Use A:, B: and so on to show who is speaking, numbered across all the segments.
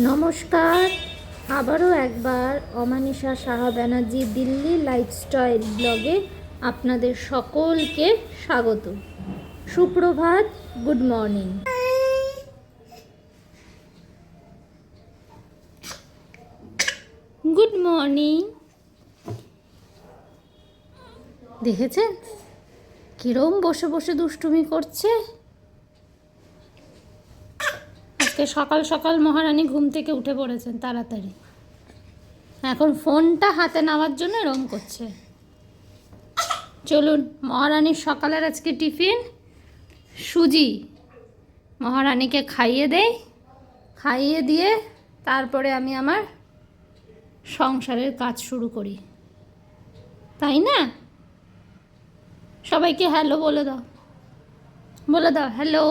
A: নমস্কার, আবারও একবার অমানিশা সাহা ব্যানার্জি দিল্লি লাইফস্টাইল ব্লগে আপনাদের সকলকে স্বাগত। সুপ্রভাত, গুড মর্নিং। Good morning. দেখেছেন কিরম বসে বসে দুষ্টুমি করছে? আজকে সকাল সকাল মহারানী ঘুম থেকে উঠে পড়েছেন তাড়াতাড়ি, এখন ফোনটা হাতে নেওয়ার জন্য এরম করছে। চলুন, মহারানীর সকালের আজকে টিফিন সুজি মহারানীকে খাইয়ে দেই, খাইয়ে দিয়ে তারপরে আমি আমার সংসারের কাজ শুরু করি, তাই না? সবাইকে হ্যালো বলে দাও, বলে দাও হ্যালো।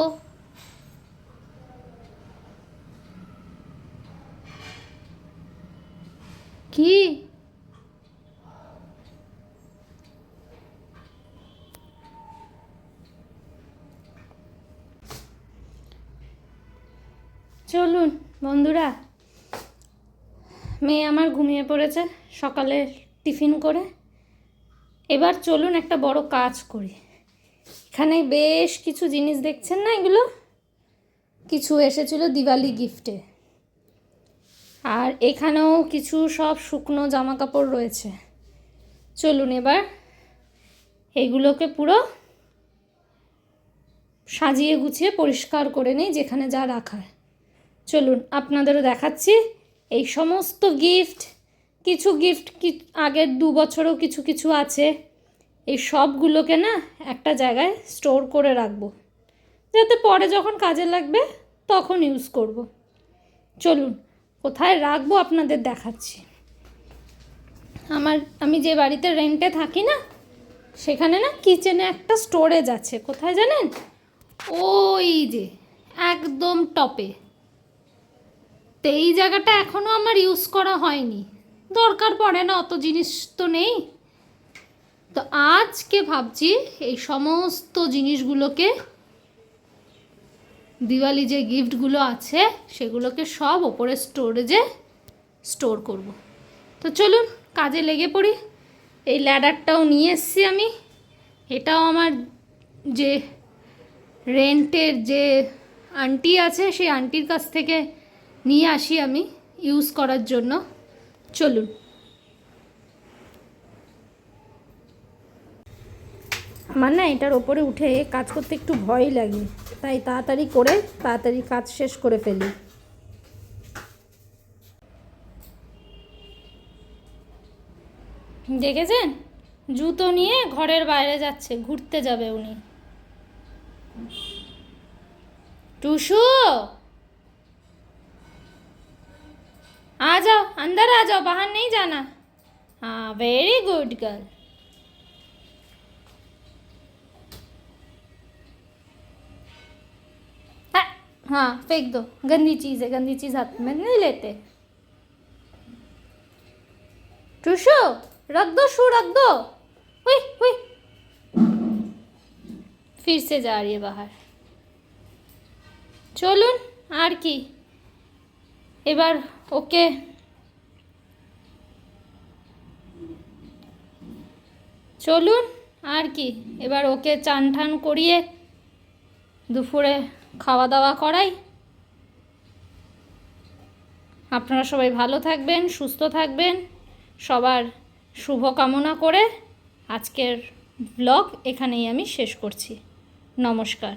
A: কি চলুন বন্ধুরা, মেয়ে আমার ঘুমিয়ে পড়েছে সকালে টিফিন করে। এবার চলুন একটা বড় কাজ করি। এখানে বেশ কিছু জিনিস দেখছেন না, এগুলো কিছু এসেছিল দিওয়ালি গিফটে, আর এখানেও কিছু সব শুকনো জামা কাপড় রয়েছে। চলুন এবার এগুলোকে পুরো সাজিয়ে গুছিয়ে পরিষ্কার করে নিই, যেখানে যা রাখার। চলুন আপনাদেরও দেখাচ্ছি এই সমস্ত গিফট। কিছু গিফট আগের 2 বছরও কিছু কিছু আছে, এই সবগুলোকে না একটা জায়গায় স্টোর করে রাখবো, যাতে পরে যখন কাজে লাগবে তখন ইউজ করব। চলুন কোথায় রাখবো আপনাদের দেখাচ্ছি। আমি যে বাড়িতে রেন্টে থাকি না, সেখানে না কিচেনে একটা স্টোরেজ আছে। কোথায় জানেন? ওই যে একদম টপে। তো এই জায়গাটা এখনও আমার ইউজ করা হয়নি, দরকার পড়ে না, অত জিনিস তো নেই। তো আজকে ভাবছি এই সমস্ত জিনিসগুলোকে, দিওয়ালি যে গিফটগুলো আছে সেগুলোকে সব ওপরে স্টোরেজে স্টোর করব। তো চলুন কাজে লেগে পড়ি। এই ল্যাডারটাও নিয়ে এসেছি আমি, এটাও আমার যে রেন্টের যে আন্টি আছে সেই আন্টির কাছ থেকে নিয়ে আসি আমি ইউজ করার জন্য। চলুন। আমার না এটার ওপরে উঠে কাজ করতে একটু ভয় লাগে, তাই তাড়াতাড়ি করে তাড়াতাড়ি কাজ শেষ করে ফেলি। দেখেছেন জুতো নিয়ে ঘরের বাইরে যাচ্ছে, ঘুরতে যাবে উনি। টুসু आ जाओ, अंदर आ जाओ, बाहर नहीं जाना। हाँ वेरी गुड गर्ल। हाँ फेंक दो, गंदी चीज़ है, गंदी चीज़ हाथ में नहीं लेते। टूशू रख दो, शू रख दो। हुई हुई, फिर से जा रही है बाहर। চলুন আর কি, এবার ওকে চলুন আর কি এবার ওকে চান ঠান করিয়ে দুপুরে খাওয়া দাওয়া করাই। আপনারা সবাই ভালো থাকবেন, সুস্থ থাকবেন, সবার শুভ কামনা করে আজকের ব্লগ এখানেই আমি শেষ করছি। নমস্কার।